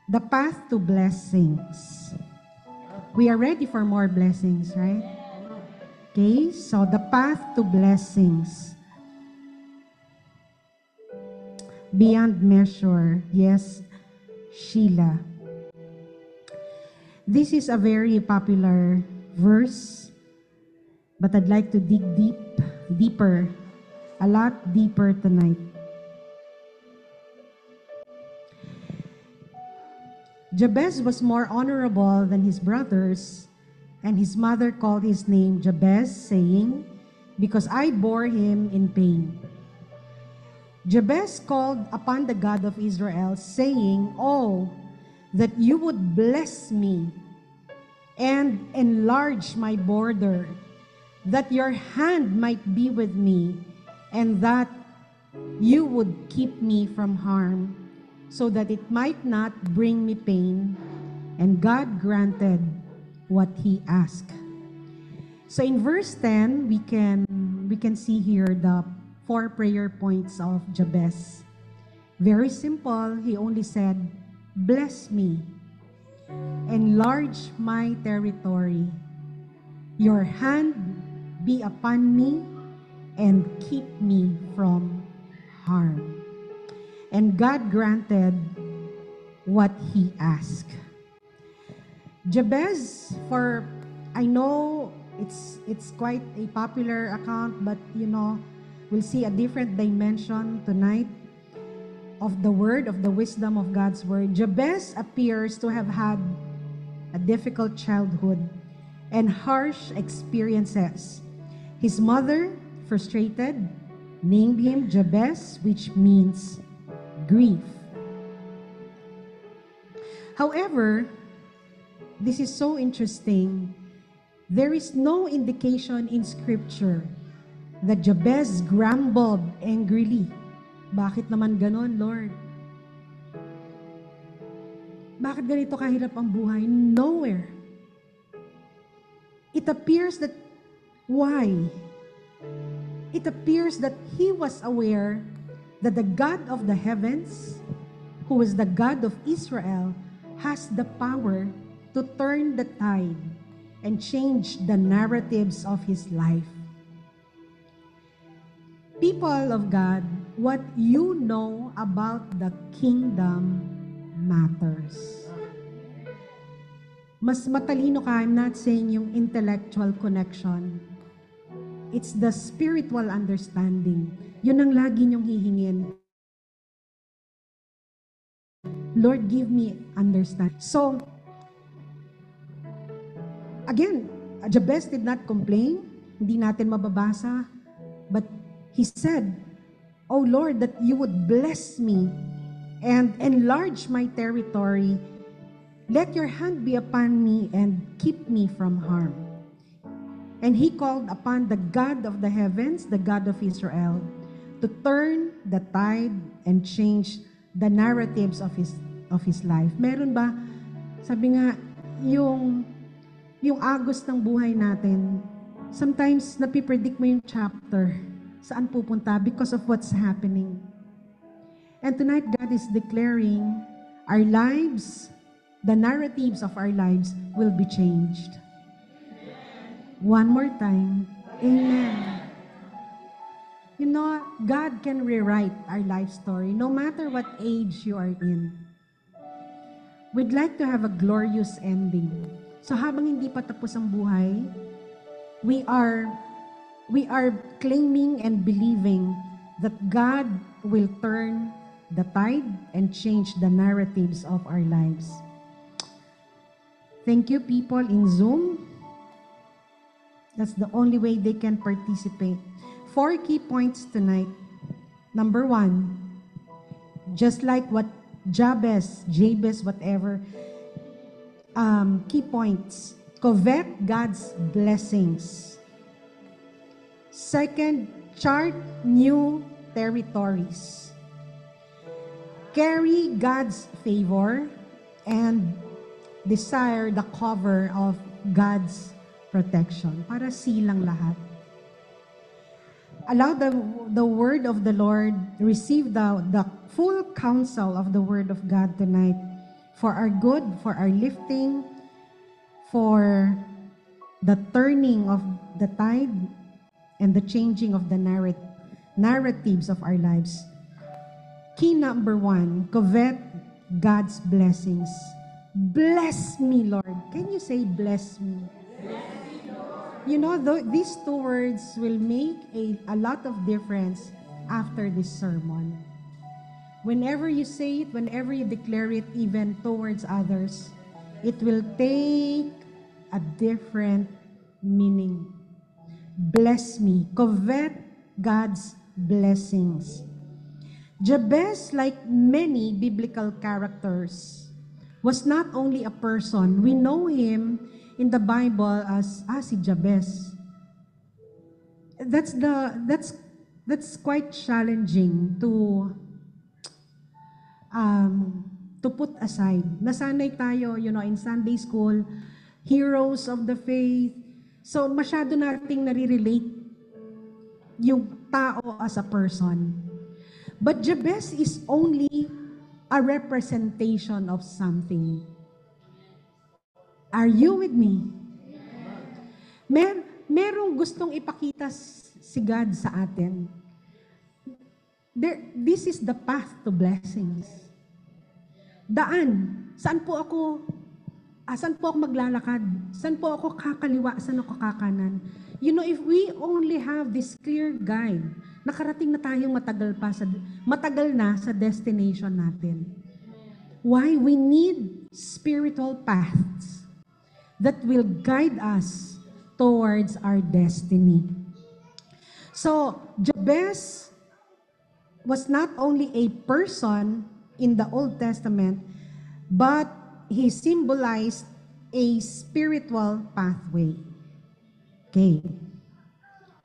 The path to blessings. We are ready for more blessings, right? Okay, so the path to blessings. Beyond measure. Yes, Sheila. This is a very popular verse, but I'd like to dig deeper, a lot deeper tonight. Jabez was more honorable than his brothers, and his mother called his name Jabez, saying, "Because I bore him in pain." Jabez called upon the God of Israel, saying, "Oh, that you would bless me and enlarge my border, that your hand might be with me, and that you would keep me from harm, so that it might not bring me pain." And God granted what he asked. So in verse 10, we can see here the 4 prayer points of Jabez. Very simple. He only said, "Bless me, enlarge my territory, your hand be upon me, and keep me from harm." And God granted what he asked. Jabez, I know it's quite a popular account, but we'll see a different dimension tonight of the wisdom of God's word. Jabez appears to have had a difficult childhood and harsh experiences. His mother, frustrated, named him Jabez, which means grief. However, this is so interesting. There is no indication in Scripture that Jabez grumbled angrily. Bakit naman ganon, Lord? Bakit ganito kahirap ang buhay? Nowhere. It appears that, why? It appears that he was aware that the God of the heavens, who is the God of Israel, has the power to turn the tide and change the narratives of his life. People of God, what you know about the kingdom matters. Mas matalino ka, I'm not saying yung intellectual connection. It's the spiritual understanding. Yun ang lagi niyong hihingin. Lord, give me understanding. So, again, Jabez did not complain. Hindi natin mababasa. But he said, "Oh Lord, that you would bless me and enlarge my territory. Let your hand be upon me and keep me from harm." And he called upon the God of the heavens, the God of Israel, to turn the tide and change the narratives of his life. Meron ba? Sabi nga, yung agos ng buhay natin, sometimes napipredict mo yung chapter, saan pupunta because of what's happening. And tonight, God is declaring our lives, the narratives of our lives will be changed. One more time, amen. You know, God can rewrite our life story no matter what age you are in. We'd like to have a glorious ending. So habang hindi pa tapos ang buhay, we are claiming and believing that God will turn the tide and change the narratives of our lives. Thank you, people in Zoom. That's the only way they can participate. 4 key points tonight. Number 1, just like what Jabez, whatever, key points. Covet God's blessings. Second, chart new territories. Carry God's favor and desire the cover of God's protection. Para silang lahat. Allow the word of the Lord, receive the full counsel of the word of God tonight for our good, for our lifting, for the turning of the tide and the changing of the narratives of our lives. Key number 1, covet God's blessings. Bless me, Lord. Can you say, bless me? Bless me, Lord. You know, these 2 words will make a lot of difference after this sermon. Whenever you say it, whenever you declare it, even towards others, it will take a different meaning. Bless me. Covet God's blessings. Jabez, like many biblical characters, was not only a person. We know him in the Bible as si Jabez. That's quite challenging to put aside. Nasanay tayo, in Sunday school, heroes of the faith. So masyado nating nare-relate yung tao as a person. But Jabez is only a representation of something. Are you with me? Merong gustong ipakita si God sa atin. This is the path to blessings. Daan. Saan po ako maglalakad? Saan po ako kakaliwa? Saan ako kakanan? If we only have this clear guide, nakarating na tayong matagal na sa destination natin. Why? We need spiritual paths that will guide us towards our destiny. So, Jabez was not only a person in the Old Testament, but he symbolized a spiritual pathway. Okay.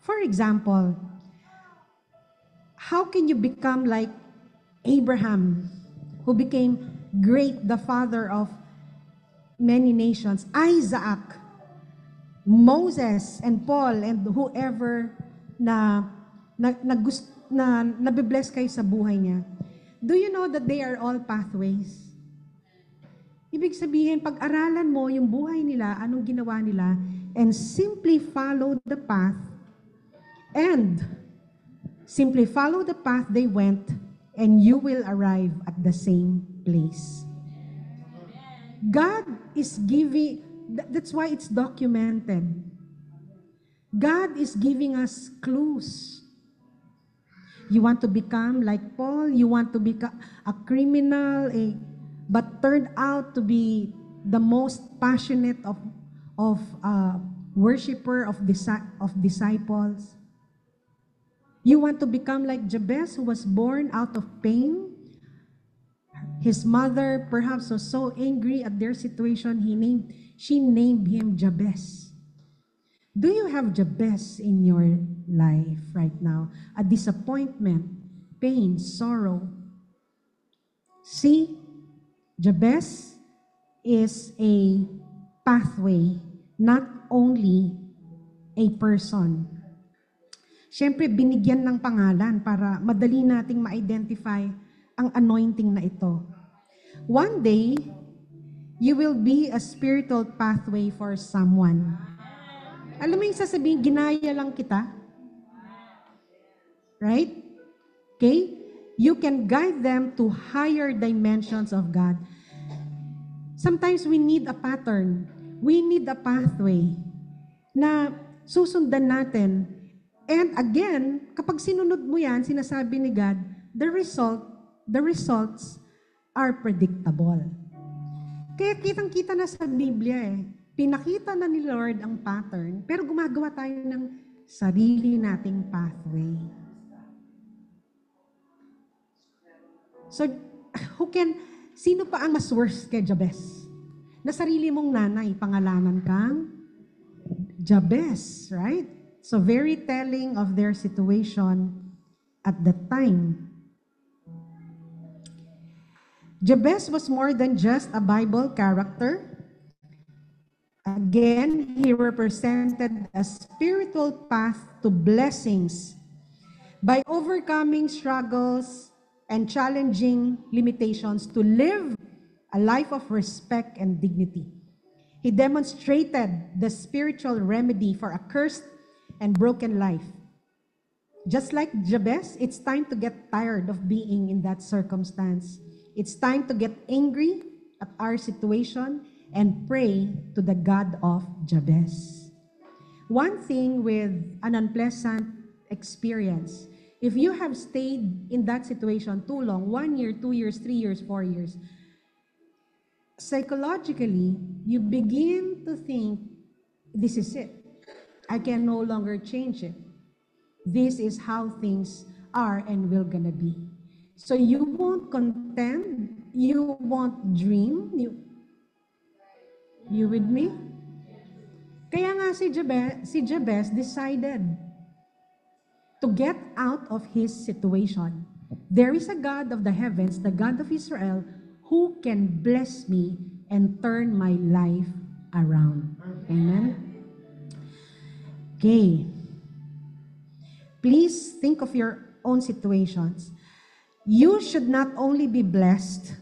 For example, how can you become like Abraham, who became great, the father of many nations, Isaac, Moses, and Paul, and whoever na nabibless kayo sa buhay niya? Do you know that they are all pathways? Ibig sabihin, pag-aralan mo yung buhay nila, anong ginawa nila, and simply follow the path, they went, and you will arrive at the same place. God is giving, that's why it's documented. God is giving us clues. You want to become like Paul, you want to become a criminal, but turned out to be the most passionate of worshiper of disciples. You want to become like Jabez, who was born out of pain. His mother perhaps was so angry at their situation, she named him Jabez. Do you have Jabez in your life right now? A disappointment, pain, sorrow. See, Jabez is a pathway, not only a person. Siyempre, binigyan ng pangalan para madali nating ma-identify ang anointing na ito. One day, you will be a spiritual pathway for someone. Alam mo yung sasabihin, ginaya lang kita? Right? Okay? You can guide them to higher dimensions of God. Sometimes we need a pattern. We need a pathway na susundan natin. And again, kapag sinunod mo yan, sinasabi ni God, the results are predictable. Kaya kitang-kita na sa Biblia pinakita na ni Lord ang pattern, pero gumagawa tayo ng sarili nating pathway. So, sino pa ang mas worst kay Jabez? Na sarili mong nanay, pangalanan kang Jabez, right? So, very telling of their situation at that time. Jabez was more than just a Bible character. Again, he represented a spiritual path to blessings by overcoming struggles and challenging limitations to live a life of respect and dignity. He demonstrated the spiritual remedy for a cursed and broken life. Just like Jabez, it's time to get tired of being in that circumstance. It's time to get angry at our situation and pray to the God of Jabez. One thing with an unpleasant experience, if you have stayed in that situation too long, 1 year, 2 years, 3 years, 4 years, psychologically, you begin to think, this is it. I can no longer change it. This is how things are and will gonna be. So you won't contend, you won't dream, you with me? Kaya nga si Jabez decided to get out of his situation. There is a God of the heavens, the God of Israel, who can bless me and turn my life around. Amen? Okay. Please think of your own situations. You should not only be blessed,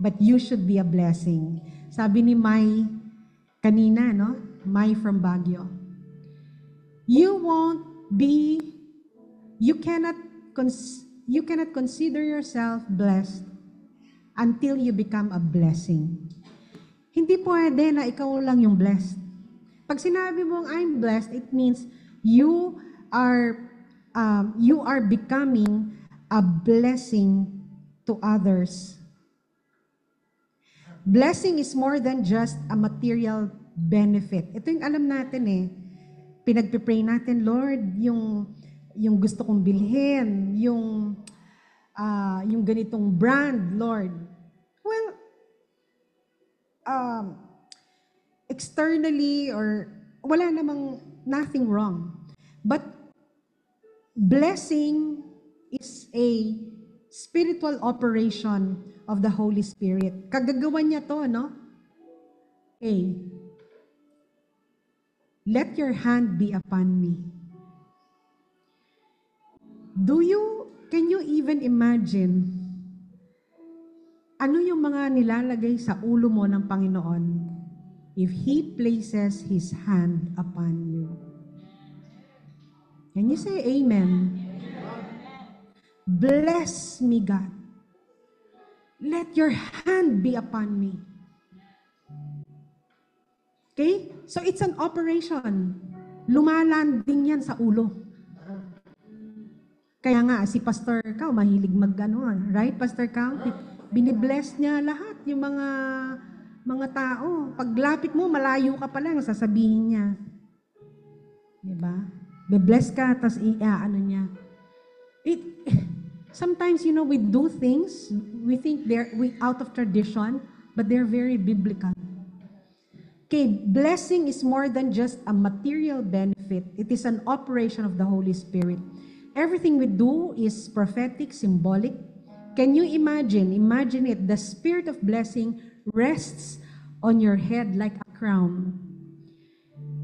but you should be a blessing. Sabi ni Mai kanina, no? Mai from Baguio. You cannot consider yourself blessed until you become a blessing. Hindi pwede na ikaw lang yung blessed. Pag sinabi mong I'm blessed, it means you are becoming a blessing to others. Blessing is more than just a material benefit. Ito yung alam natin eh. Pinagpipray natin, Lord, yung gusto kong bilhin, yung ganitong brand, Lord. Well, externally or wala namang nothing wrong. But blessing is a spiritual operation of the Holy Spirit. Kagagawan niya to, no? Okay. Let your hand be upon me. Can you even imagine ano yung mga nilalagay sa ulo mo ng Panginoon if He places His hand upon you? Can you say amen? Bless me, God. Let your hand be upon me. Okay? So it's an operation. Lumalanding yan sa ulo. Kaya nga, si Pastor Kao, mahilig right, Pastor Kao? Binibless niya lahat, yung mga tao. Paglapit mo, malayo ka pa lang, sasabihin niya. Diba? Be-bless ka, tas ano niya. Sometimes, we do things, we think they're out of tradition, but they're very biblical. Okay, blessing is more than just a material benefit. It is an operation of the Holy Spirit. Everything we do is prophetic, symbolic. Can you imagine it, the spirit of blessing rests on your head like a crown.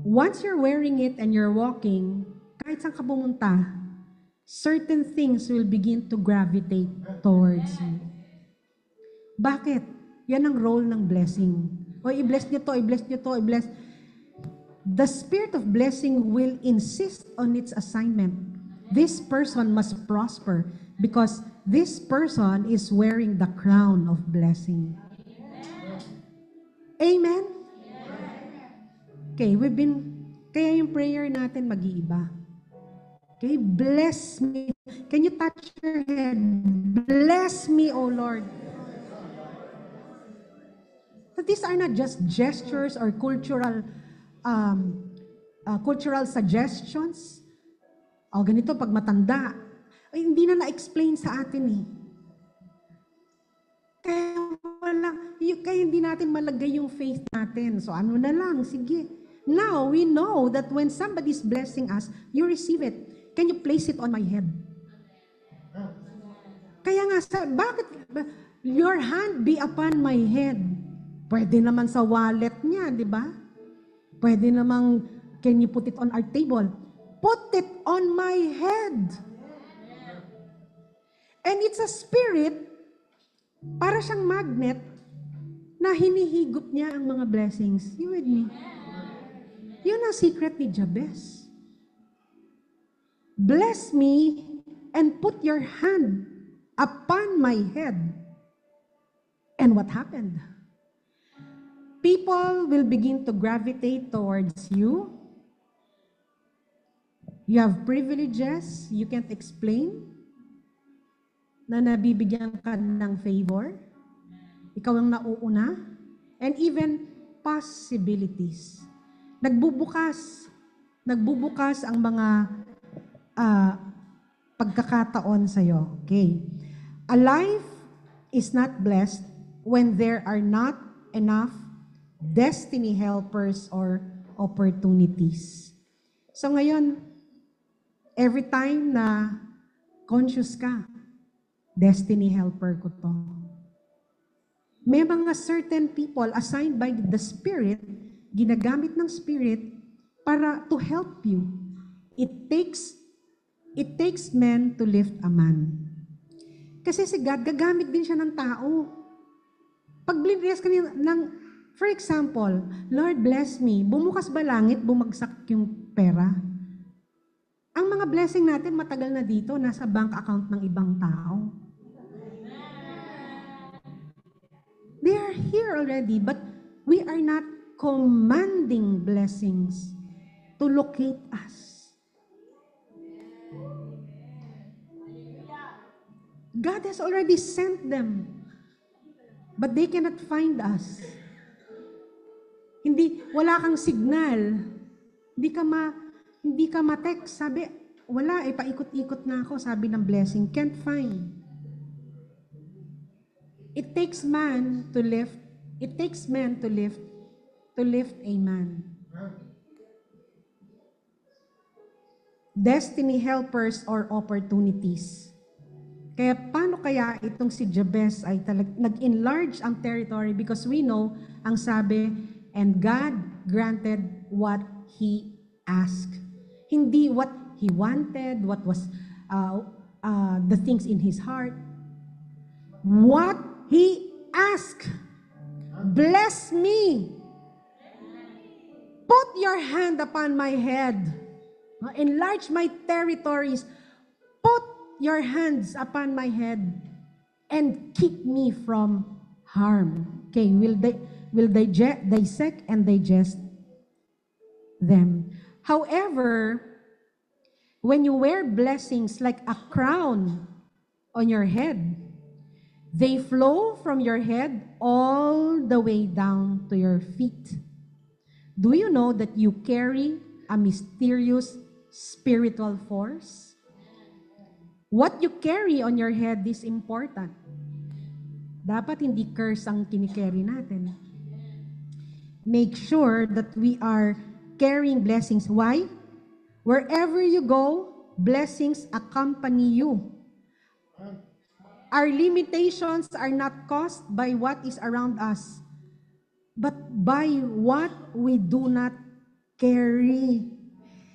Once you're wearing it and you're walking, kahit saan ka pumunta, certain things will begin to gravitate towards you. Bakit? Yan ang role ng blessing. O, i-bless niyo to, i-bless niyo to, i-bless. The spirit of blessing will insist on its assignment. This person must prosper because this person is wearing the crown of blessing. Amen? Okay, kaya yung prayer natin mag-iiba. Okay, bless me. Can you touch your head? Bless me, O Lord. But these are not just gestures or cultural suggestions. O ganito, pag matanda, hindi na na-explain sa atin eh. Kaya hindi natin malagay yung faith natin. So ano na lang, sige. Now, we know that when somebody's blessing us, you receive it. Can you place it on my head? Kaya nga, bakit? Your hand be upon my head. Pwede naman sa wallet niya, di ba? Pwede namang, can you put it on our table? Put it on my head. And it's a spirit, para siyang magnet, na hinihigop niya ang mga blessings. You with me? Yun ang secret ni Jabez. Bless me and put your hand upon my head. And what happened? People will begin to gravitate towards you. You have privileges you can't explain na nabibigyan ka ng favor. Ikaw ang nauuna. And even possibilities. Nagbubukas ang mga pagkakataon sa'yo. Okay. A life is not blessed when there are not enough destiny helpers or opportunities. So ngayon, every time na conscious ka, destiny helper ko to. May mga certain people assigned by the Spirit, ginagamit ng Spirit para to help you. It takes men to lift a man. Kasi si God, gagamit din siya ng tao. Pag bless ka ng, for example, Lord bless me, bumukas ba langit, bumagsak yung pera? Ang mga blessing natin matagal na dito, nasa bank account ng ibang tao. They are here already, but we are not commanding blessings to locate us. God has already sent them, but they cannot find us. Wala kang signal, hindi ka ma-text, sabi, wala, paikot-ikot na ako, sabi ng blessing, can't find. It takes man to lift a man. Destiny helpers or opportunities. Kaya paano kaya itong si Jabez ay nag-enlarge ang territory because we know, ang sabi, and God granted what he asked. Hindi what he wanted, what was the things in his heart. What he asked. Bless me. Put your hand upon my head. Enlarge my territories. Put your hands upon my head and keep me from harm. Okay, will dissect and digest them. However, when you wear blessings like a crown on your head, they flow from your head all the way down to your feet. Do you know that you carry a mysterious spiritual force? What you carry on your head is important. Dapat hindi curse ang kinikerry natin. Make sure that we are carrying blessings. Why? Wherever you go, blessings accompany you. Our limitations are not caused by what is around us, but by what we do not carry.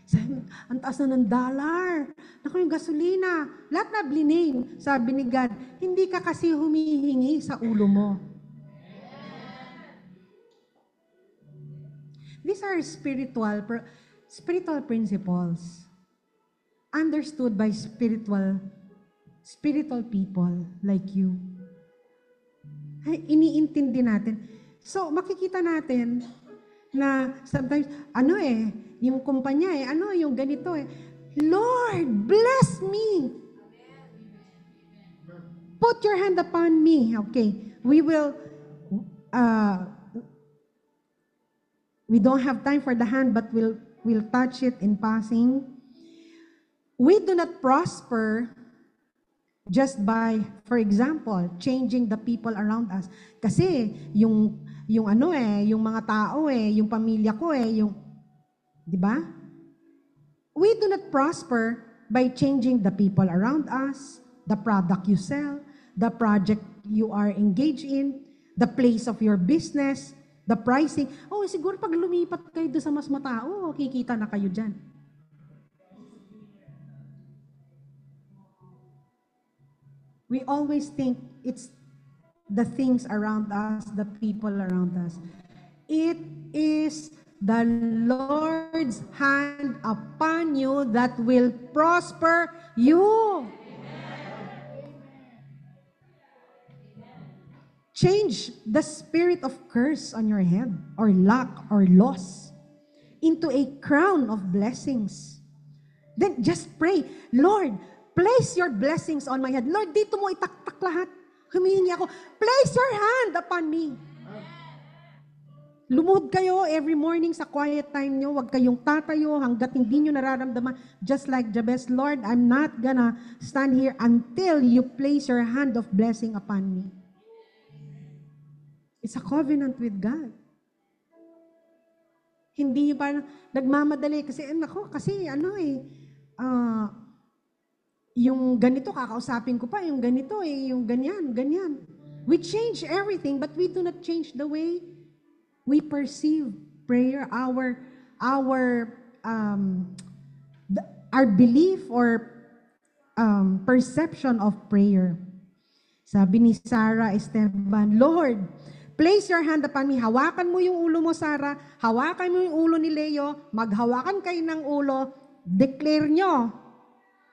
Sabi, ang taas na ng dollar. Naku, yung gasolina. Lahat na blinain. Sabi ni God, hindi ka kasi humihingi sa ulo mo. These are spiritual principles understood by spiritual people like you. Ay, iniintindi natin. So, makikita natin na sometimes, yung kumpanya yung ganito Lord, bless me. Put your hand upon me. Okay, we don't have time for the hand, but we'll touch it in passing. We do not prosper just by, for example, changing the people around us. Kasi yung mga tao yung pamilya ko di ba? We do not prosper by changing the people around us, the product you sell, the project you are engaged in, the place of your business, the pricing. Siguro pag lumipat kayo doon sa mas matao, kikita na kayo dyan. We always think it's the things around us, the people around us. It is the Lord's hand upon you that will prosper you. Change the spirit of curse on your head, or lack, or loss, into a crown of blessings. Then just pray, Lord, place your blessings on my head. Lord, dito mo itaktak lahat. Humihingi ako, place your hand upon me. Lumuhod kayo every morning sa quiet time nyo. Huwag kayong tatayo hanggat hindi nyo nararamdaman. Just like Jabez, Lord, I'm not gonna stand here until you place your hand of blessing upon me. It's a covenant with God. Hindi parang nagmamadali kasi yung ganito kakausapin ko pa, yung ganito yung ganyan. We change everything, but we do not change the way we perceive prayer, our belief or perception of prayer. Sabi ni Sarah Esteban, Lord, place your hand upon me. Hawakan mo yung ulo mo, Sarah. Hawakan mo yung ulo ni Leo. Maghawakan kayo ng ulo. Declare nyo.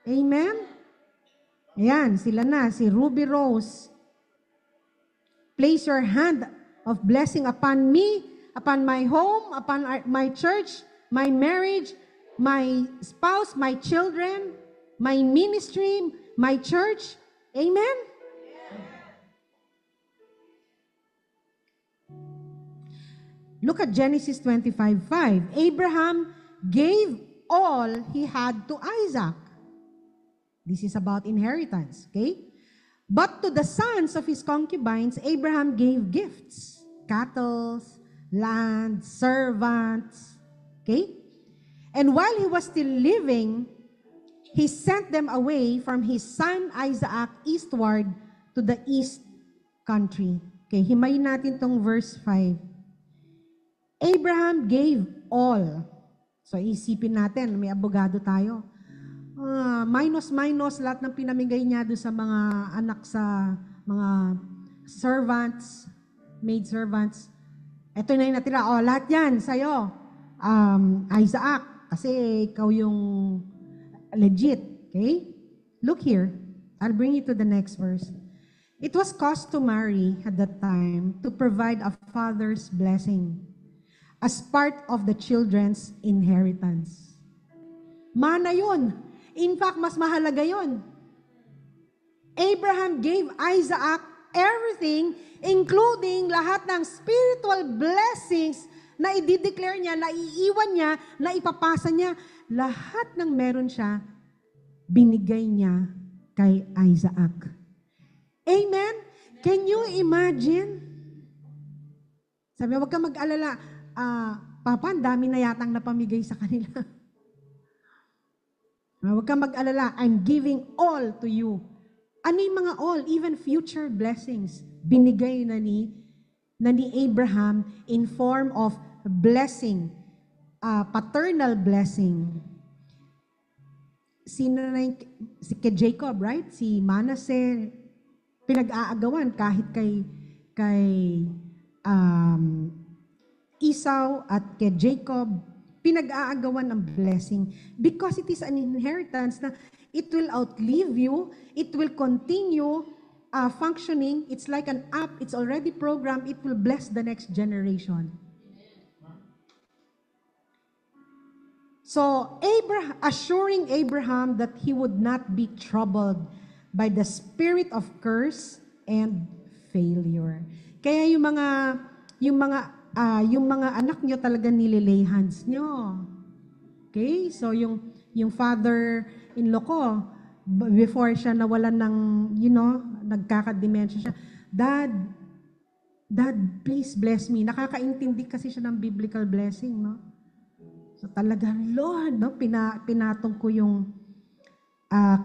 Amen? Ayan, sila na. Si Ruby Rose. Place your hand of blessing upon me, upon my home, upon my church, my marriage, my spouse, my children, my ministry, my church. Amen? Look at Genesis 25:5. Abraham gave all he had to Isaac. This is about inheritance, okay? But to the sons of his concubines, Abraham gave gifts, cattle, land, servants, okay? And while he was still living, he sent them away from his son Isaac eastward to the east country. Okay, himayin natin tong verse 5. Abraham gave all. So isipin natin, may abogado tayo. Minus lahat ng pinamigay niya doon sa mga anak, sa mga servants, maid servants. Ito na yung natira. Lahat yan sa'yo. Isaac, kasi ikaw yung legit. Okay? Look here. I'll bring you to the next verse. It was customary at that time to provide a father's blessing as part of the children's inheritance. Mana yun. In fact, mas mahalaga yun. Abraham gave Isaac everything, including lahat ng spiritual blessings na i-declare niya, na iiwan niya, na ipapasa niya. Lahat ng meron siya, binigay niya kay Isaac. Amen? Can you imagine? Sabi, huwag kang mag-alala. Papa, ang dami na yatang napamigay sa kanila. Huwag kang mag-alala. I'm giving all to you. Ano yung mga all? Even future blessings. Binigay na ni Abraham in form of blessing. Paternal blessing. Si Jacob, right? Si Manasseh, pinag-aagawan kahit kay Esau at kay Jacob, pinag-aagawan ng blessing because it is an inheritance na it will outlive you, it will continue functioning. It's like an app, it's already programmed, it will bless the next generation. So, assuring Abraham that he would not be troubled by the spirit of curse and failure. Kaya yung mga anak nyo talaga nililay hands nyo. Okay? So, yung father-in-law ko, before siya nawalan ng, nagkaka-dementia siya, Dad, please bless me. Nakakaintindi kasi siya ng biblical blessing, no? So, talagang, Lord, no? Pinatong ko yung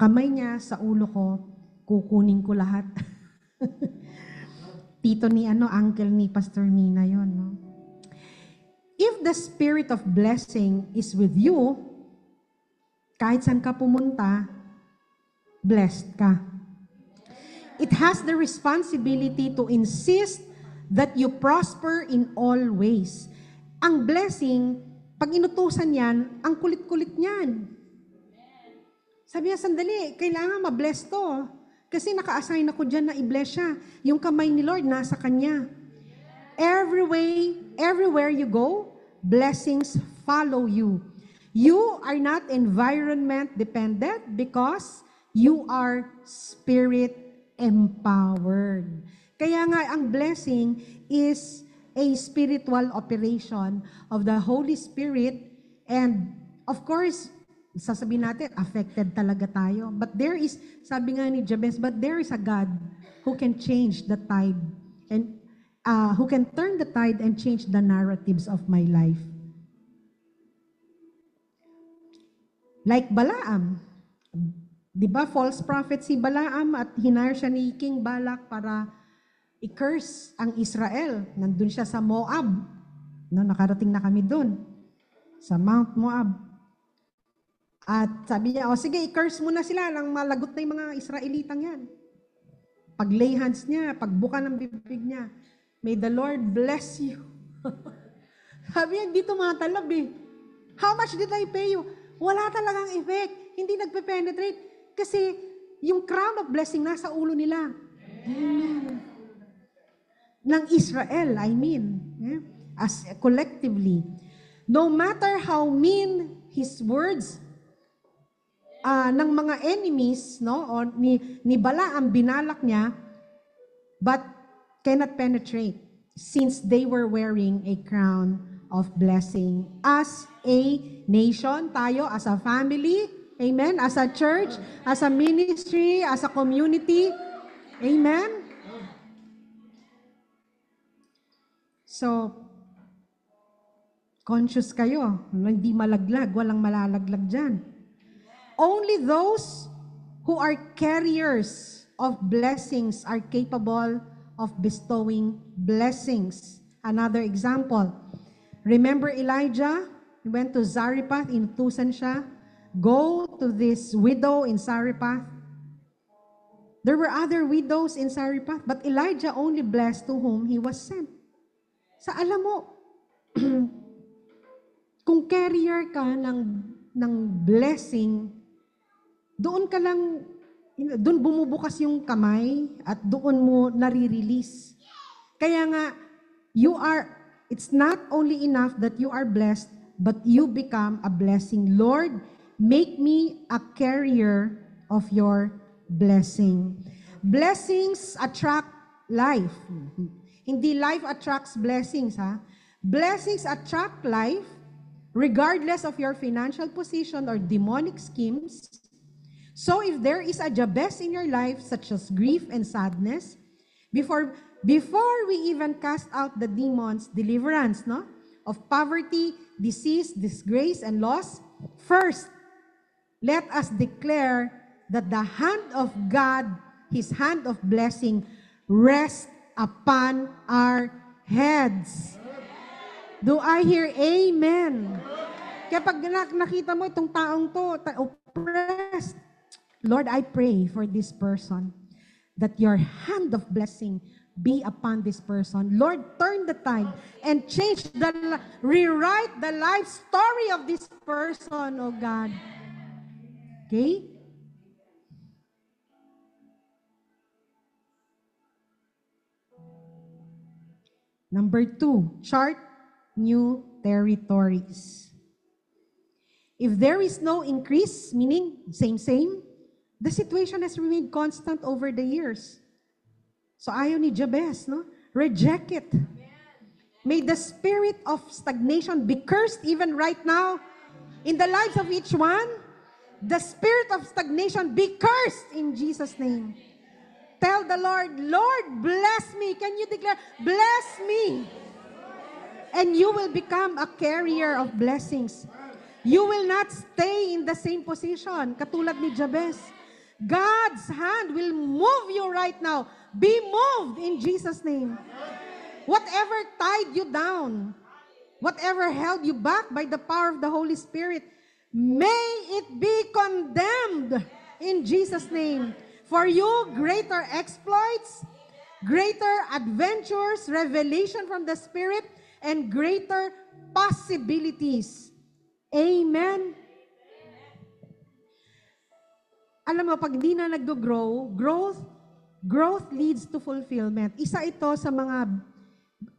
kamay niya sa ulo ko, kukunin ko lahat. Tito ni uncle ni Pastor Mina yon, no? If the spirit of blessing is with you, kahit saan ka pumunta, blessed ka. It has the responsibility to insist that you prosper in all ways. Ang blessing, pag inutusan yan, ang kulit-kulit niyan. Sabi niya, sandali, kailangan ma-bless to. Kasi naka-assign ako dyan na i-bless siya. Yung kamay ni Lord, nasa kanya. Everywhere you go, blessings follow you. You are not environment dependent because you are spirit empowered. Kaya nga, ang blessing is a spiritual operation of the Holy Spirit, and of course, sasabihin natin, affected talaga tayo. But there is, sabi nga ni Jabez, but there is a God who can change the tide, and who can turn the tide and change the narratives of my life. Like Balaam, di ba, false prophet si Balaam at hinire siya ni King Balak para i-curse ang Israel. Nandun siya sa Moab. No, nakarating na kami dun, sa Mount Moab. At sabi niya, sige, i-curse mo na sila, lang malagot na yung mga Israelitang yan. Pag-lay hands niya, pagbuka ng bibig niya, may the Lord bless you. Sabi niya, hindi tumatalab eh. How much did I pay you? Wala talagang effect. Hindi nagpe-penetrate. Kasi yung crown of blessing nasa ulo nila. Amen. Ng Israel, I mean. As collectively. No matter how mean his words, ng mga enemies, no, o ni Balaam, binalak niya, but cannot penetrate since they were wearing a crown of blessing. As a nation, tayo, as a family, amen, as a church, as a ministry, as a community, amen. So, conscious kayo, hindi malaglag, walang malalaglag dyan. Only those who are carriers of blessings are capable of bestowing blessings. Another example, remember Elijah? He went to Zarephath, inutusan siya. Go to this widow in Zarephath. There were other widows in Zarephath, but Elijah only blessed to whom he was sent. Sa alam mo, kung carrier ka ng blessing, doon ka lang, doon bumubukas yung kamay at doon mo nare-release. Kaya nga, it's not only enough that you are blessed, but you become a blessing. Lord, make me a carrier of your blessing. Blessings attract life. Hindi life attracts blessings, ha? Blessings attract life regardless of your financial position or demonic schemes. So if there is a Jabez in your life, such as grief and sadness, before we even cast out the demons, deliverance, no, of poverty, disease, disgrace, and loss, first, let us declare that the hand of God, His hand of blessing, rests upon our heads. Do I hear amen? Kaya pag nakita mo itong taong to, oppressed, Lord, I pray for this person that your hand of blessing be upon this person. Lord, turn the tide and rewrite the life story of this person, oh God. Okay? Number 2, chart new territories. If there is no increase, meaning same, the situation has remained constant over the years. So ayaw ni Jabez, no? Reject it. May the spirit of stagnation be cursed even right now in the lives of each one. The spirit of stagnation be cursed in Jesus' name. Tell the Lord, Lord, bless me. Can you declare, bless me? And you will become a carrier of blessings. You will not stay in the same position, katulad ni Jabez. God's hand will move you right now. Be moved in Jesus' name. Whatever tied you down, whatever held you back by the power of the Holy Spirit, may it be condemned in Jesus' name. For you, greater exploits, greater adventures, revelation from the Spirit, and greater possibilities. Amen. Alam mo, pag di na nag-grow, growth leads to fulfillment. Isa ito sa mga,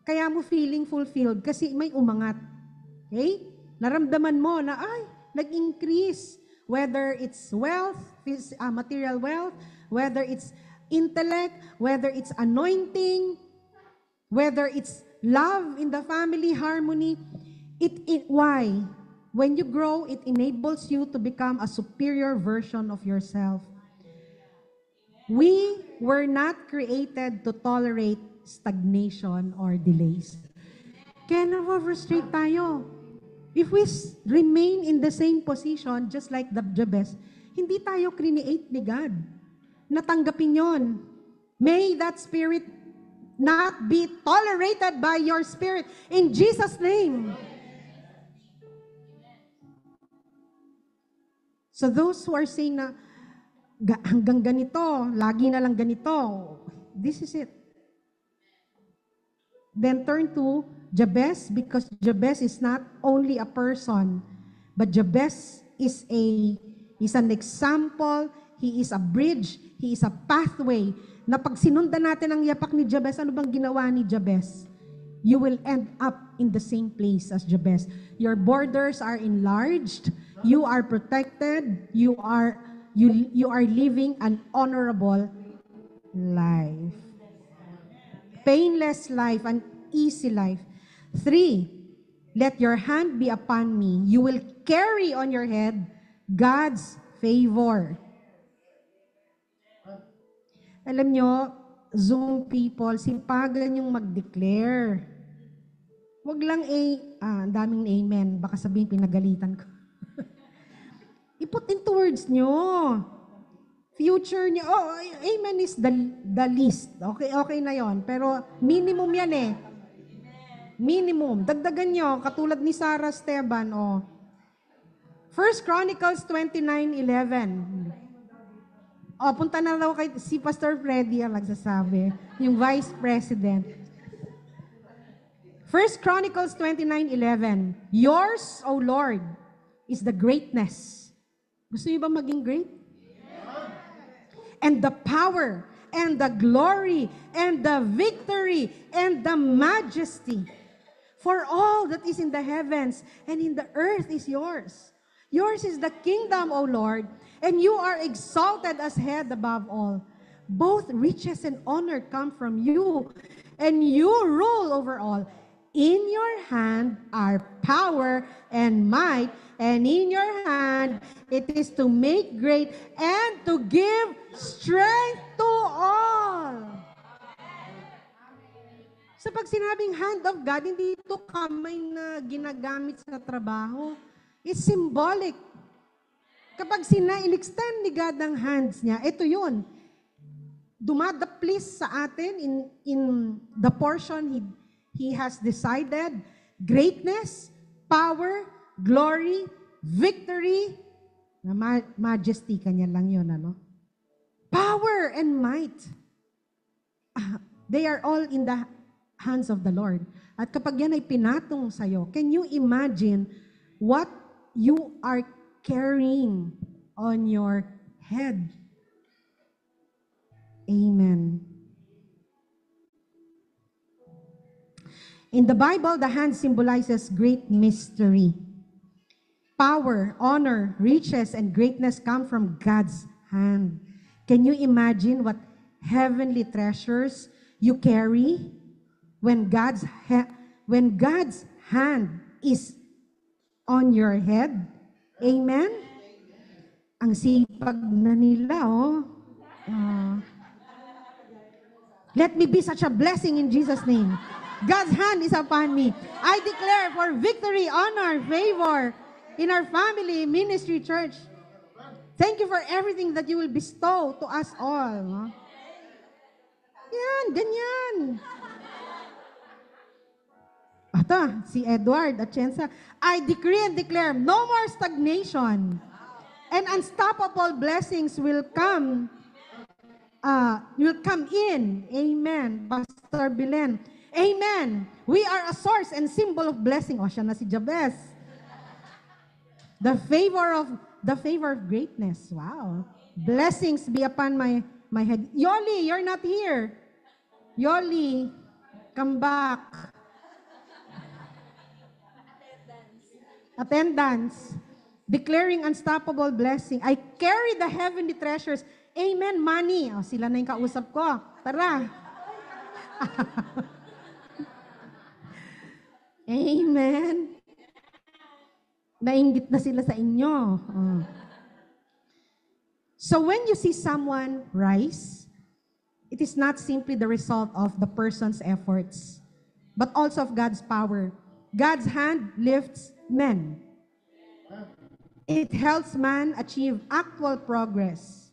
kaya mo feeling fulfilled kasi may umangat. Okay? Naramdaman mo na, ay, nag-increase. Whether it's wealth, material wealth, whether it's intellect, whether it's anointing, whether it's love in the family, harmony. Why? When you grow, it enables you to become a superior version of yourself. We were not created to tolerate stagnation or delays. Kaya na-frustrate tayo. If we remain in the same position, just like the Jabez, hindi tayo create ni God. Natanggapin yon. May that spirit not be tolerated by your spirit. In Jesus' name. So those who are saying na, hanggang ganito, lagi na lang ganito, this is it. Then turn to Jabez, because Jabez is not only a person, but Jabez is an example, he is a bridge, he is a pathway, na pag sinundan natin ang yapak ni Jabez, ano bang ginawa ni Jabez? You will end up in the same place as Jabez. Your borders are enlarged, you are protected, you are living an honorable life. Painless life, an easy life. 3, let your hand be upon me. You will carry on your head God's favor. Alam nyo, Zoom people, sipagan yung mag-declare. Huwag lang ang daming amen. Baka sabihin pinagalitan ko. I-put into words nyo. Future nyo. Oh, amen is the least. Okay na yon. Pero minimum yan eh. Minimum. Dagdagan nyo, katulad ni Sarah Esteban. 1 Chronicles 29:11. Punta na daw kay si Pastor Freddy ang nagsasabi. Yung Vice President. 1 Chronicles 29:11. Yours, O Lord, is the greatness. Gusto niyo ba maging great? And the power, and the glory, and the victory, and the majesty. For all that is in the heavens and in the earth is yours. Yours is the kingdom, O Lord, and you are exalted as head above all. Both riches and honor come from you, and you rule over all. In your hand are power and might, and in your hand it is to make great and to give strength to all. Sa pag sinabing hand of God, hindi ito kamay na ginagamit sa trabaho. It's symbolic. Kapag in-extend ni God ang hands niya, ito yun. Dumadaplis sa atin in the portion He has decided. Greatness, power, glory, victory, majesty, kanya lang yun, ano? Power and might. They are all in the hands of the Lord. At kapag yan ay pinatong sa'yo, can you imagine what you are carrying on your head? Amen. In the Bible, the hand symbolizes great mystery. Power, honor, riches, and greatness come from God's hand. Can you imagine what heavenly treasures you carry when God's hand is on your head? Amen? Ang sipag na nila, let me be such a blessing in Jesus' name. God's hand is upon me. I declare for victory, honor, favor in our family, ministry, church. Thank you for everything that you will bestow to us all. Yan, ganyan. Ata, si Edward Atienza, I decree and declare no more stagnation, and unstoppable blessings will come will come in. Amen. Pastor Belen. Amen. We are a source and symbol of blessing. O, siya na si Jabez. The favor of greatness. Wow. Blessings be upon my head. Yoli, you're not here. Yoli, come back. Attendance. Declaring unstoppable blessing. I carry the heavenly treasures. Amen, money. O, sila na yung kausap ko. Tara. Amen. Nainggit na sila sa inyo. Oh. So when you see someone rise, it is not simply the result of the person's efforts, but also of God's power. God's hand lifts men. It helps man achieve actual progress.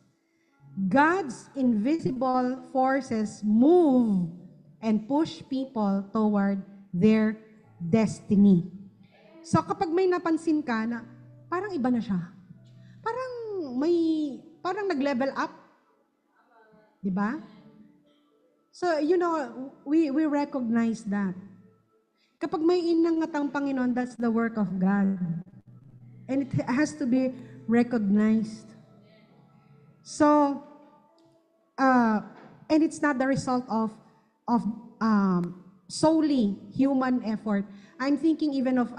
God's invisible forces move and push people toward their destiny. So kapag may napansin ka na parang iba na siya, parang nag-level up, di ba? So, we recognize that. Kapag may inangat ang Panginoon, that's the work of God. And it has to be recognized. So, and it's not the result of solely human effort. I'm thinking even of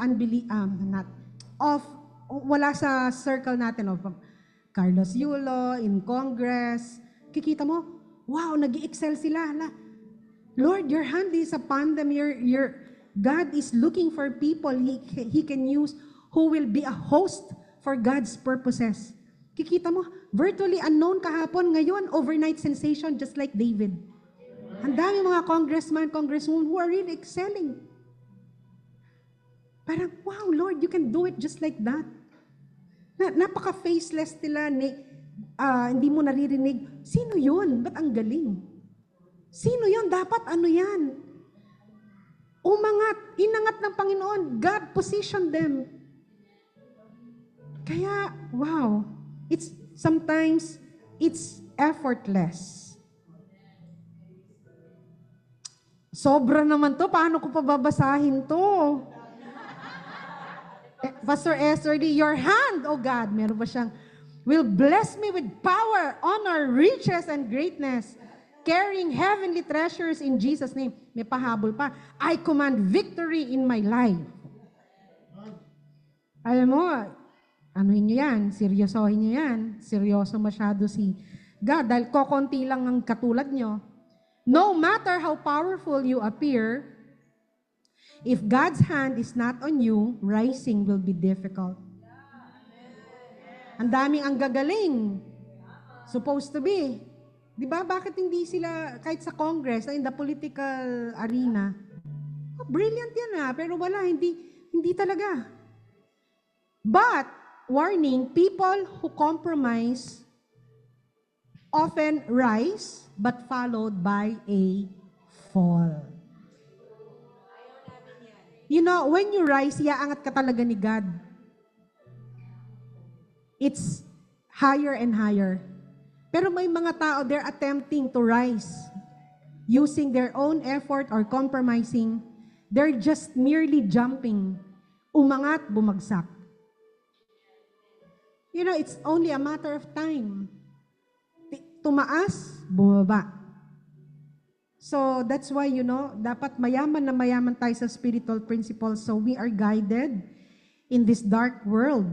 wala sa circle natin of Carlos Yulo in Congress. Kikita mo, wow, nag-i-excel sila. Lord, your hand is upon them. God is looking for people He can use who will be a host for God's purposes. Kikita mo, virtually unknown kahapon, ngayon, overnight sensation just like David. Ang dami mga congressman, congresswoman who are really excelling. Parang, wow, Lord, you can do it just like that. Napaka-faceless nila, hindi mo naririnig. Sino yun? Ba't ang galing? Sino yun? Dapat ano yan? Inangat ng Panginoon. God positioned them. Kaya, wow, sometimes it's effortless. Sobra naman to. Paano ko pa babasahin to? Pastor Esther, your hand, oh God, meron ba siyang, will bless me with power, honor, riches, and greatness, carrying heavenly treasures in Jesus' name. May pahabol pa. I command victory in my life. Alam mo, anuhin nyo yan, seryosohin nyo yan. Seryoso masyado si God dahil kokonti lang ang katulad nyo. No matter how powerful you appear, if God's hand is not on you, rising will be difficult. Ang daming ang gagaling. Supposed to be. Di ba? Bakit hindi sila, kahit sa Congress, in the political arena, brilliant yan pero wala, hindi talaga. But, warning, people who compromise often rise, but followed by a fall. When you rise, iaangat ka talaga ni God. It's higher and higher. Pero may mga tao, they're attempting to rise using their own effort or compromising. They're just merely jumping. Umangat, bumagsak. It's only a matter of time. Tumaas, bumaba. So that's why, dapat mayaman na mayaman tayo sa spiritual principles so we are guided in this dark world.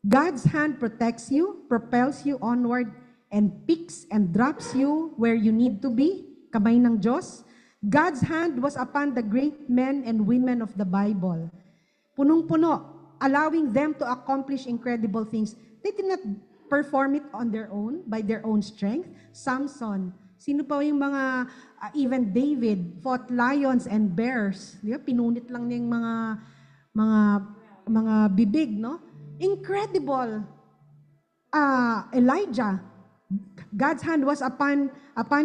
God's hand protects you, propels you onward, and picks and drops you where you need to be. Kamay ng Diyos. God's hand was upon the great men and women of the Bible. Punong-puno, allowing them to accomplish incredible things. They did not perform it on their own, by their own strength. Samson, sino pa yung mga, even David, fought lions and bears. Di ba? Pinunit lang niya yung mga bibig, no? Incredible. Elijah, God's hand was upon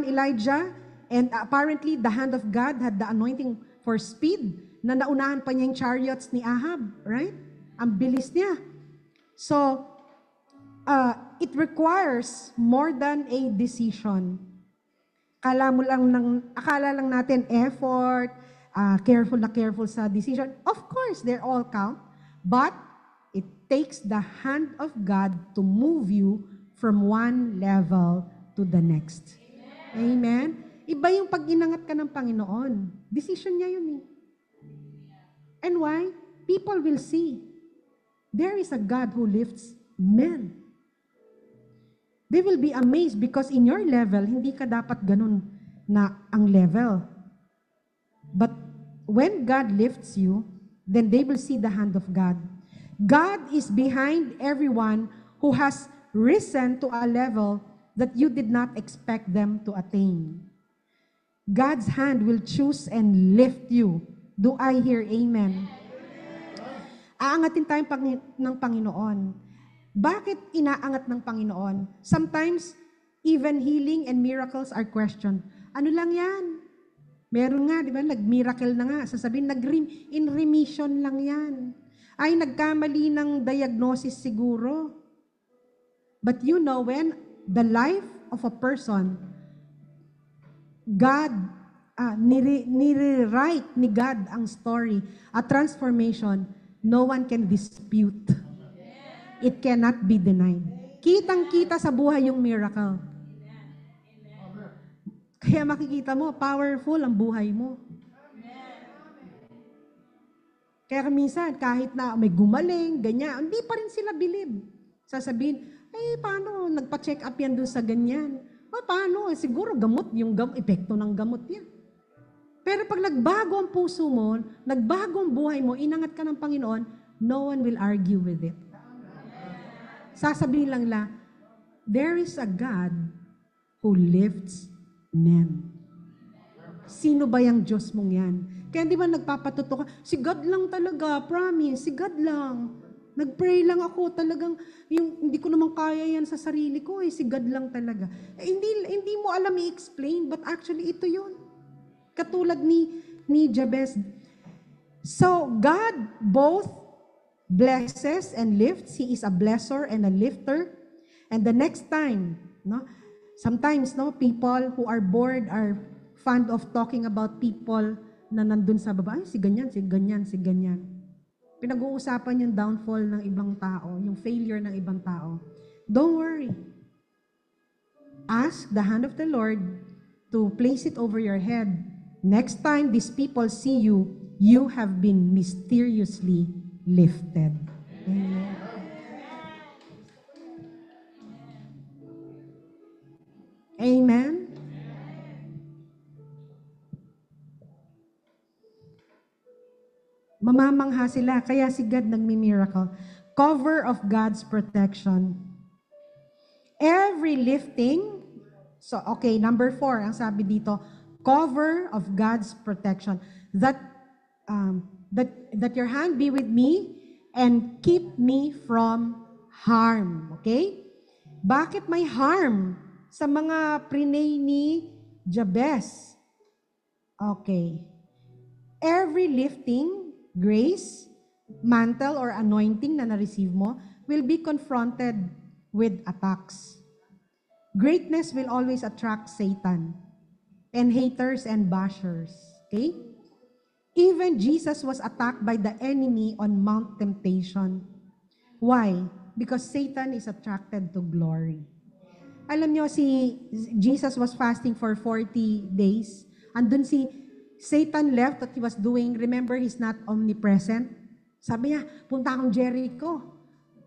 Elijah, and apparently the hand of God had the anointing for speed, na naunahan pa niya yung chariots ni Ahab, right? Ang bilis niya. So, it requires more than a decision. Akala lang natin effort, careful sa decision. Of course, they're all count, but it takes the hand of God to move you from one level to the next. Amen? Iba yung pag inangat ka ng Panginoon. Decision niya yun eh. And why? People will see. There is a God who lifts men. They will be amazed because in your level, hindi ka dapat ganun na ang level. But when God lifts you, then they will see the hand of God. God is behind everyone who has risen to a level that you did not expect them to attain. God's hand will choose and lift you. Do I hear amen? Aangatin tayo ng Panginoon. Bakit inaangat ng Panginoon? Sometimes, even healing and miracles are questioned. Ano lang yan? Meron nga, di ba? Nag-miracle na nga. Sasabihin, in remission lang yan. Ay, nagkamali ng diagnosis siguro. But you know, when the life of a person, God, nire-write ni God ang story, a transformation, no one can dispute. It cannot be denied. Kitang-kita sa buhay yung miracle. Kaya makikita mo, powerful ang buhay mo. Kaya minsan, kahit na may gumaling, ganyan, hindi pa rin sila believe. Sasabihin, paano? Nagpa-check up yan doon sa ganyan. Paano? Siguro gamot, yung epekto ng gamot yan. Pero pag nagbago ang puso mo, nagbago ang buhay mo, inangat ka ng Panginoon, no one will argue with it. Sasabihin lang, there is a God who lifts men. Sino ba yung Diyos mong yan? Kaya di ba nagpapatuto ka, si God lang talaga, promise, si God lang. Nag-pray lang ako, talagang, hindi ko naman kaya yan sa sarili ko, si God lang talaga. Hindi mo alam i-explain, but actually ito yun. Katulad ni Jabez. So, God both blesses and lifts. He is a blesser and a lifter. And the next time, sometimes, people who are bored are fond of talking about people na nandun sa baba. Si ganyan, si ganyan, si ganyan. Pinag-uusapan yung downfall ng ibang tao, yung failure ng ibang tao. Don't worry. Ask the hand of the Lord to place it over your head. Next time these people see you, you have been mysteriously lifted. Amen. Amen. Mamamangha sila, kaya si God nagmi-miracle. Cover of God's protection. Every lifting, so okay, number 4, ang sabi dito, cover of God's protection. That your hand be with me and keep me from harm. Okay? Bakit may harm sa mga prinay ni Jabez? Okay. Every lifting, grace, mantle, or anointing na na-receive mo will be confronted with attacks. Greatness will always attract Satan and haters and bashers. Okay? Even Jesus was attacked by the enemy on Mount Temptation. Why? Because Satan is attracted to glory. Alam nyo, Jesus was fasting for 40 days. Andun Satan left what he was doing. Remember, he's not omnipresent. Sabi niya, punta akong Jericho.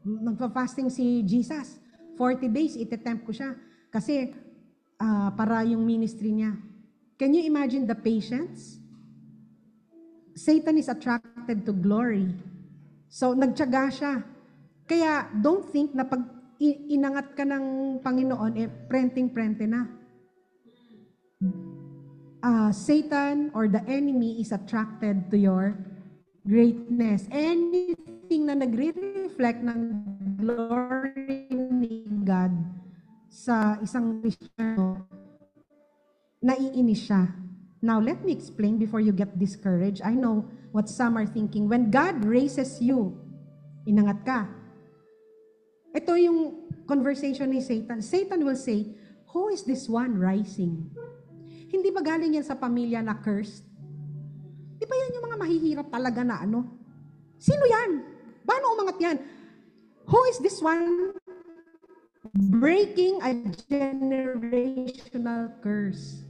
Nagpa-fasting si Jesus. 40 days, itetempt ko siya. Kasi, para yung ministry niya. Can you imagine the patience? Satan is attracted to glory. So, nagtiyaga siya. Kaya, don't think na pag inangat ka ng Panginoon, prenting-prente na. Satan or the enemy is attracted to your greatness. Anything na nagre-reflect ng glory ni God sa isang Kristiyano, naiinis siya. Now, let me explain before you get discouraged. I know what some are thinking. When God raises you, inangat ka. Ito yung conversation ni Satan. Satan will say, who is this one rising? Hindi ba galing yan sa pamilya na cursed? Di ba yan yung mga mahihirap talaga na ano? Sino yan? Paano umangat yan? Who is this one breaking a generational curse?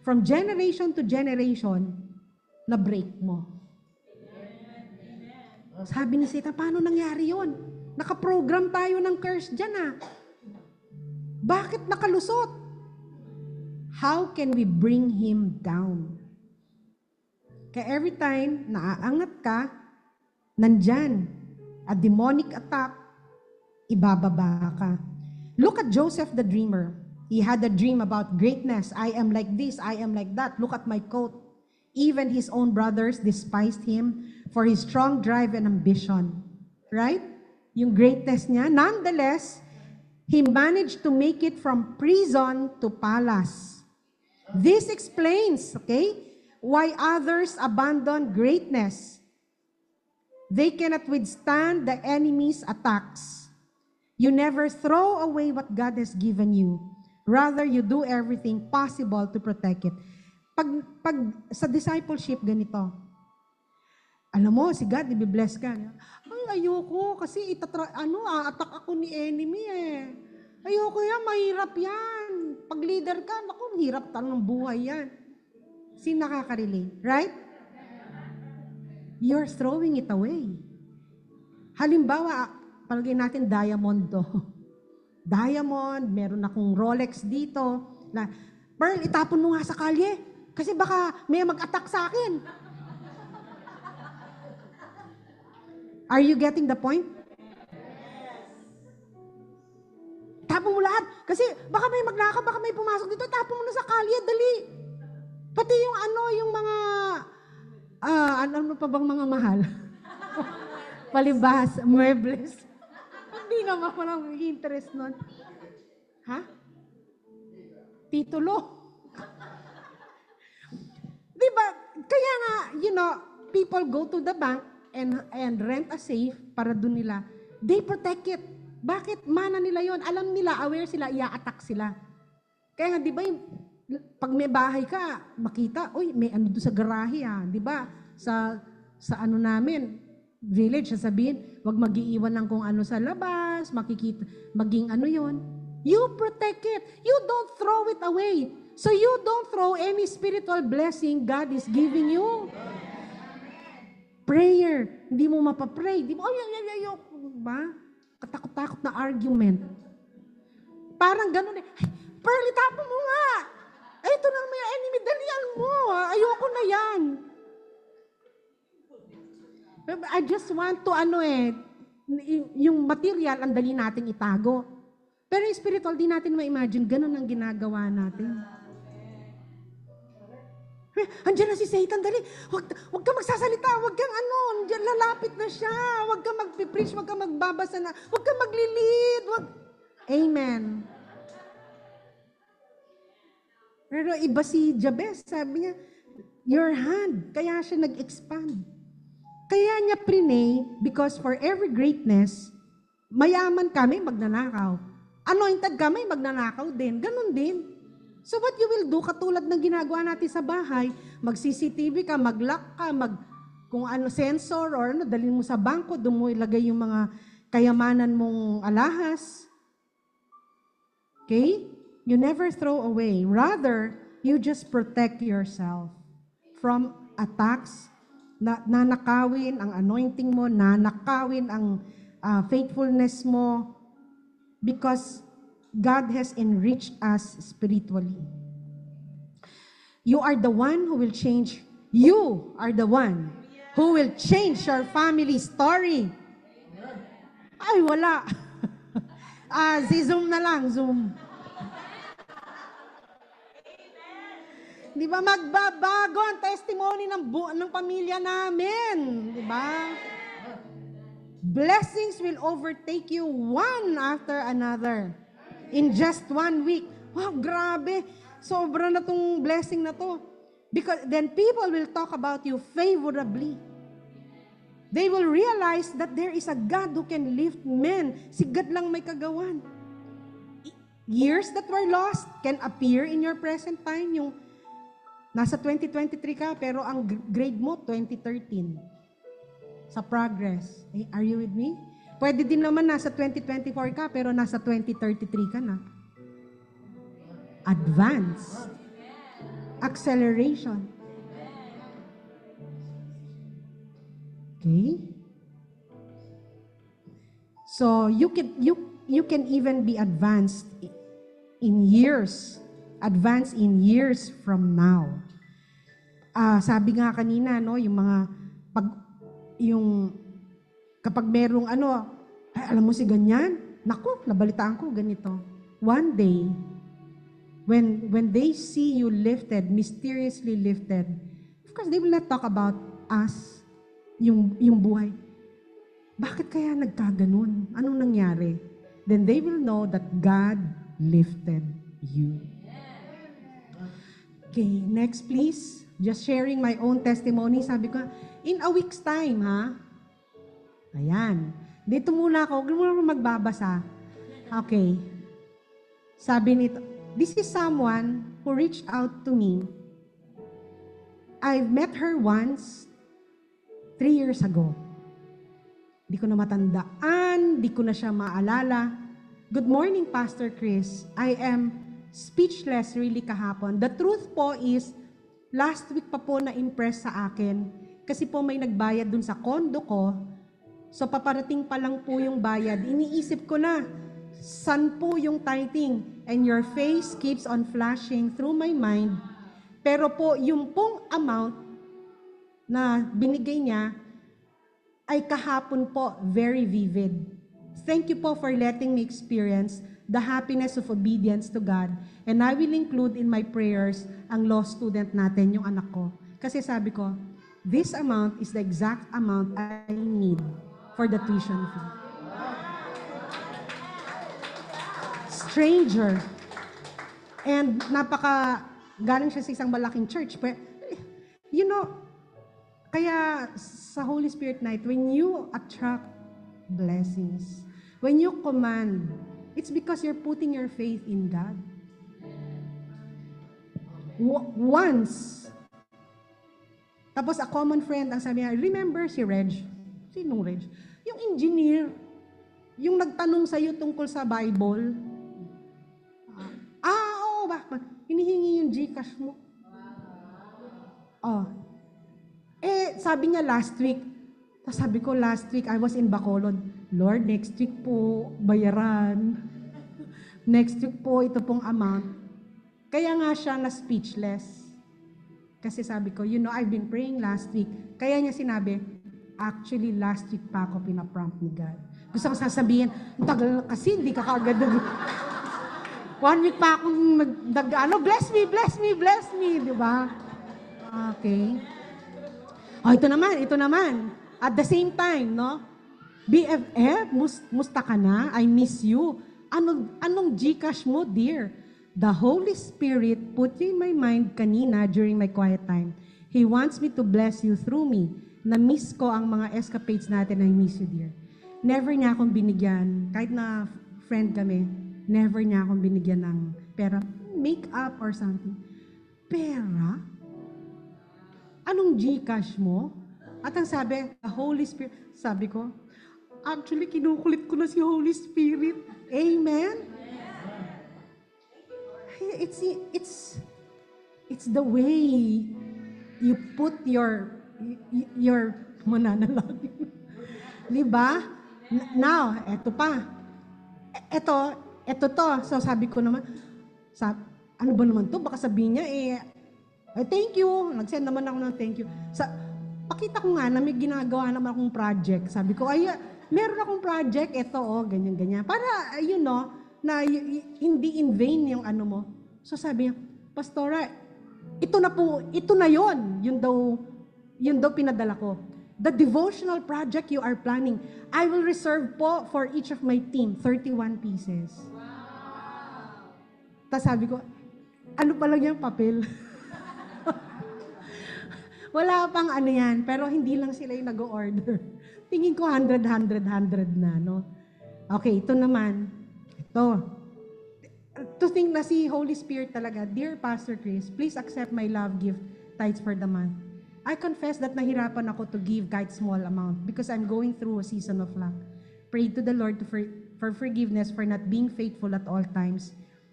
From generation to generation, na-break mo. Sabi ni Satan, paano nangyari yon? Nakaprogram tayo ng curse dyan ah. Bakit nakalusot? How can we bring him down? Kaya every time naaangat ka, nandyan, a demonic attack, ibababa ka. Look at Joseph the dreamer. He had a dream about greatness. I am like this, I am like that. Look at my coat. Even his own brothers despised him for his strong drive and ambition. Right? Yung greatness niya. Nonetheless, he managed to make it from prison to palace. This explains, okay, why others abandon greatness. They cannot withstand the enemy's attacks. You never throw away what God has given you. Rather, you do everything possible to protect it. Pag sa discipleship, ganito. Alam mo, si God, i-bless ka. Ay, ayoko, kasi attack ako ni enemy eh. Ayoko yan, mahirap yan. Pag leader ka, naku, hirap tanong ng buhay yan. Sino nakaka-relate? Right? You're throwing it away. Halimbawa, palagay natin diamond to. Diamond, meron akong Rolex dito. Pearl, itapon mo nga sa kalye. Kasi baka may mag-attack sa akin. Are you getting the point? Tapon mo lahat. Kasi baka may magnakaw, baka may pumasok dito. Tapon mo na sa kalye, dali. Pati yung yung mga, ano pa bang mga mahal? Palibas, muebles. Hindi naman ako lang interest nun. Ha? Titulo. Diba? Kaya nga, people go to the bank and rent a safe para dun nila. They protect it. Bakit? Mana nila yon. Alam nila, aware sila, i-attack sila. Kaya nga, di ba, pag may bahay ka, makita, uy, may ano doon sa garahe di ba? Sa ano namin, village, sasabihin, wag mag-iiwan ng kung ano sa labas, makikita, maging ano yon. You protect it. You don't throw it away. So you don't throw any spiritual blessing God is giving you. Prayer. Hindi mo mapapray. Hindi mo, ba? Katakot-takot na argument. Parang ganun eh. Pearl, itapon mo nga. Ito na may enemy, dalian mo. Ayoko na yan. I just want to, yung material, ang dali nating itago. Pero yung spiritual, di natin ma-imagine, ganun ang ginagawa natin. Andiyan na si Satan, dali. Huwag ka magsasalita, huwag kang andiyan, lalapit na siya. Huwag ka mag-preach, huwag ka magbabasa na, huwag ka mag-lead, Amen. Pero iba si Jabez, sabi niya, your hand, kaya siya nag-expand. Kaya niya prinay, because for every greatness, mayaman kami, magnanakaw. Anointed kami, magnanakaw din. Ganon din. So what you will do, katulad ng ginagawa natin sa bahay, mag-CCTV ka, mag-lock ka, kung sensor, or dalhin mo sa bangko, doon mo ilagay yung mga kayamanan mong alahas. Okay? You never throw away. Rather, you just protect yourself from attacks, nanakawin ang anointing mo, nanakawin ang faithfulness mo, because God has enriched us spiritually. You are the one who will change. You are the one who will change your family story. Ay, wala. Si Zoom na lang, Zoom. Di ba magbabago ang testimony ng pamilya namin? Di ba? Blessings will overtake you one after another. In just 1 week. Wow, grabe. Sobra na tong blessing na to. Because then people will talk about you favorably. They will realize that there is a God who can lift men. Si God lang may kagawan. Years that were lost can appear in your present time. Yung nasa 2023 ka, pero ang grade mo, 2013. Sa progress. Are you with me? Pwede din naman nasa 2024 ka, pero nasa 2033 ka na. Advance. Acceleration. Okay? So, you can even be advanced in years. Advanced in years from now. Sabi nga kanina, no, yung mga kapag merong ay, alam mo si ganyan, naku, nabalitaan ko ganito. One day, when they see you lifted, mysteriously lifted, of course, they will not talk about us, yung buhay. Bakit kaya nagkaganon? Anong nangyari? Then they will know that God lifted you. Okay, next please. Just sharing my own testimony. Sabi ko, in a week's time, ha? Ayan. Dito muna ako. Huwag mo magbabasa. Okay. Sabi nito, this is someone who reached out to me. I've met her once 3 years ago. Di ko na matandaan, di ko na siya maalala. Good morning, Pastor Chris. I am speechless really kahapon. The truth po is, last week pa po na-impress sa akin kasi po may nagbayad dun sa condo ko. So paparating pa lang po yung bayad. Iniisip ko na, saan po yung tithing? And your face keeps on flashing through my mind. Pero po, yung pong amount na binigay niya ay kahapon po very vivid. Thank you po for letting me experience the happiness of obedience to God. And I will include in my prayers ang law student natin, yung anak ko. Kasi sabi ko, this amount is the exact amount I need for the tuition fee. Stranger. And galing siya sa isang malaking church. But, you know, kaya sa Holy Spirit Night, when you attract blessings, when you command, it's because you're putting your faith in God. Once, tapos a common friend ang sabi niya, remember si Reg? Sinong Reg? Yung engineer, yung nagtanong sa'yo tungkol sa Bible. Oo, bakit? Hinihingi yung Gcash mo. Sabi niya last week, sabi ko last week, I was in Bacolod. Lord, next week po, bayaran. Next week po, ito pong amount. Kaya nga siya na speechless. Kasi sabi ko, you know, I've been praying last week. Kaya niya sinabi, actually, last week pa ako pinaprompt ni God. Gusto ko sasabihin, tagal kasi, hindi ka kagad. 1 week pa akong bless me, bless me, bless me, di ba? Okay. Ito naman. At the same time, no? BFF, musta ka na? I miss you. Anong Gcash mo, dear? The Holy Spirit put you in my mind kanina during my quiet time. He wants me to bless you through me. Na-miss ko ang mga escapades natin. I miss you, dear. Never niya akong binigyan, kahit na friend kami, never niya akong binigyan ng pera, make-up or something. Pera? Anong Gcash mo? At ang sabi, the Holy Spirit, sabi ko, actually, kinukulit ko na si Holy Spirit. Amen? It's the way you put your mananalangin. Diba? Now, eto pa. Eto to. So sabi ko naman, ano ba naman to? Baka sabihin niya, thank you. Nag-send naman ako ng thank you. Pakita ko nga na may ginagawa naman akong project. Sabi ko, meron akong project, eto, ganyan-ganyan. Para, you know, na hindi in vain yung ano mo. So sabi niya, Pastora, ito na yon. Yun daw pinadala ko. The devotional project you are planning, I will reserve po for each of my team, 31 pieces. Wow! Tapos sabi ko, ano pa lang yung papel? Wala pang ano yan, pero hindi lang sila yung nag-order. Tingin ko 100 na, no? Okay, ito naman. Ito. To think na si Holy Spirit talaga, Dear Pastor Chris, please accept my love gift tithes for the month. I confess that nahirapan ako to give kahit small amount because I'm going through a season of lack. Pray to the Lord for forgiveness for not being faithful at all times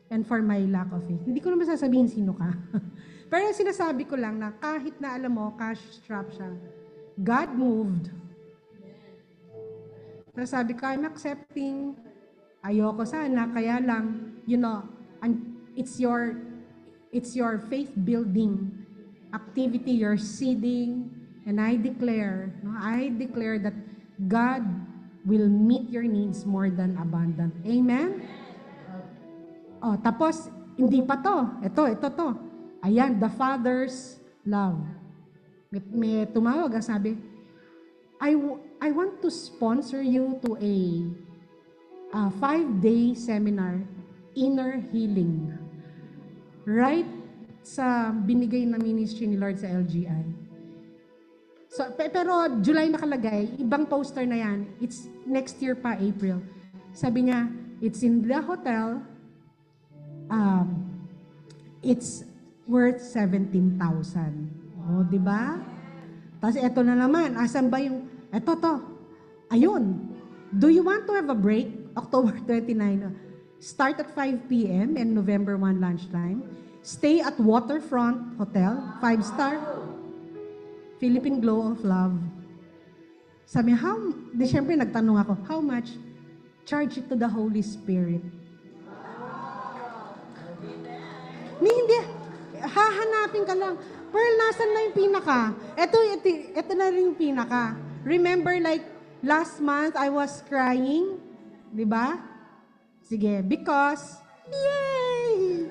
and for my lack of faith. Hindi ko naman sasabihin sino ka. Pero sinasabi ko lang na kahit na alam mo, cash strap siya, God moved. Sabi ko, I'm accepting. Ayoko sana, kaya lang, it's your faith building activity, your seeding, and I declare that God will meet your needs more than abundant. Amen? Oh, tapos, hindi pa to. Ito to. Ayan, the Father's love. May tumawag, sabi, I want to sponsor you to a 5-day seminar, Inner Healing. Right sa binigay na ministry ni Lord sa LGI. So, pero July nakalagay, ibang poster na yan. It's next year pa, April. Sabi niya, it's in the hotel, it's worth 17,000. O, di ba? Tapos eto na naman, asan ba yung, eto to, ayun, do you want to have a break? October 29, start at 5 p.m. and November 1 lunchtime. Stay at Waterfront Hotel, 5-star, Philippine Glow of Love. Sabi, siyempre nagtanong ako, how much? Charge it to the Holy Spirit. Hindi, hahanapin ka lang. Pearl, nasan na yung pinaka? Ito na rin yung pinaka. Remember like last month I was crying? Diba? Sige, because, yay!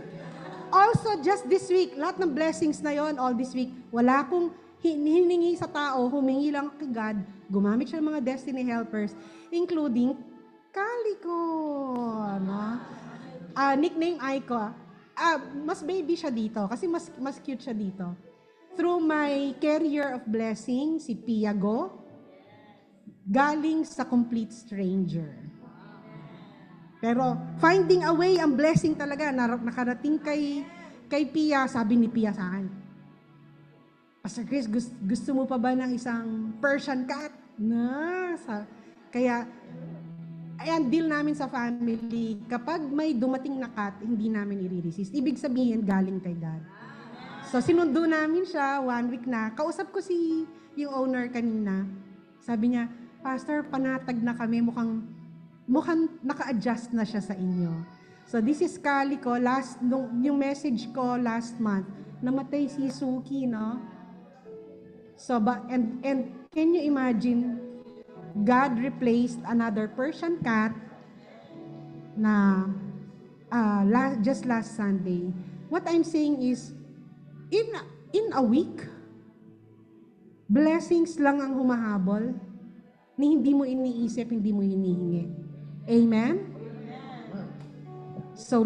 Also, just this week, lahat ng blessings na yon all this week, wala akong hiningi sa tao, humingi lang kay God, gumamit siya ng mga destiny helpers, including Kaliko, no? Nickname Aiko, mas baby siya dito, kasi mas cute siya dito. Through my carrier of blessing, si Piago, galing sa complete stranger. Pero finding a way, ang blessing talaga, nakarating kay Pia, sabi ni Pia sa akin, Pastor Chris, gusto mo pa ba ng isang Persian cat? Kaya, ayan, deal namin sa family, kapag may dumating na cat, hindi namin i-resist. Ibig sabihin, galing kay God. So, sinundo namin siya, 1 week na. Kausap ko yung owner kanina. Sabi niya, Pastor, panatag na kami, mukhang naka-adjust na siya sa inyo. So, this is Kaliko. Yung message ko last month, namatay si Suki, no? So, and can you imagine, God replaced another Persian cat na just last Sunday. What I'm saying is, in a week, blessings lang ang humahabol, ni hindi mo iniisip, hindi mo hinihingi. Amen? So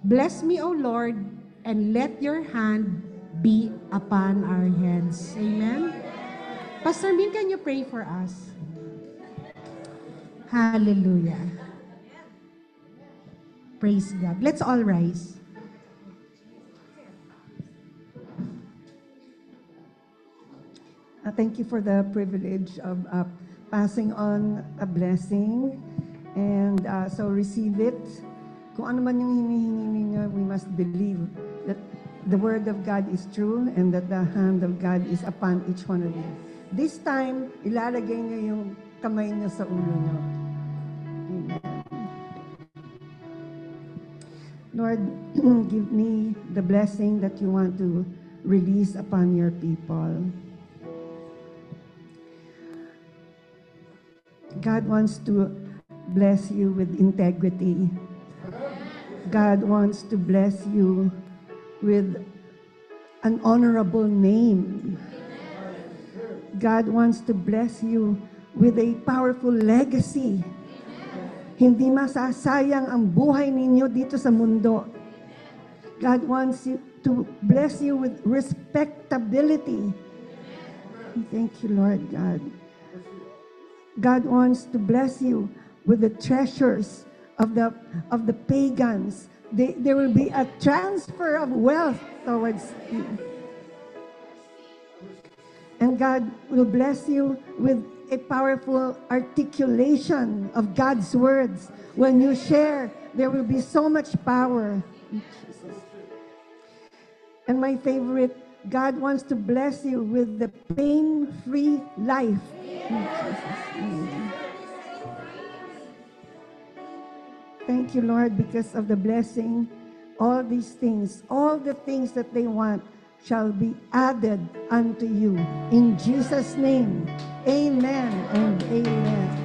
bless me, O Lord, and let your hand be upon our heads. Amen? Pastor Min, can you pray for us? Hallelujah. Praise God. Let's all rise. Thank you for the privilege of passing on a blessing. And so receive it. Kung ano man yung hinihingi ninyo, we must believe that the word of God is true and that the hand of God is upon each one of you. This time, ilalagay niyo yung kamay niyo sa ulo niyo. Amen. Lord, give me the blessing that you want to release upon your people. God wants to bless you with integrity. God wants to bless you with an honorable name. God wants to bless you with a powerful legacy. Hindi masasayang ang buhay ninyo dito sa mundo. God wants you to bless you with respectability Thank you, Lord God. God wants to bless you with the treasures of the pagans. There will be a transfer of wealth towards you. And God will bless you with a powerful articulation of God's words. When you share, there will be so much power. And my favorite, God wants to bless you with the pain-free life. In Jesus' name. Thank you, Lord, because of the blessing. All these things, all the things that they want shall be added unto you. In Jesus' name, amen and amen.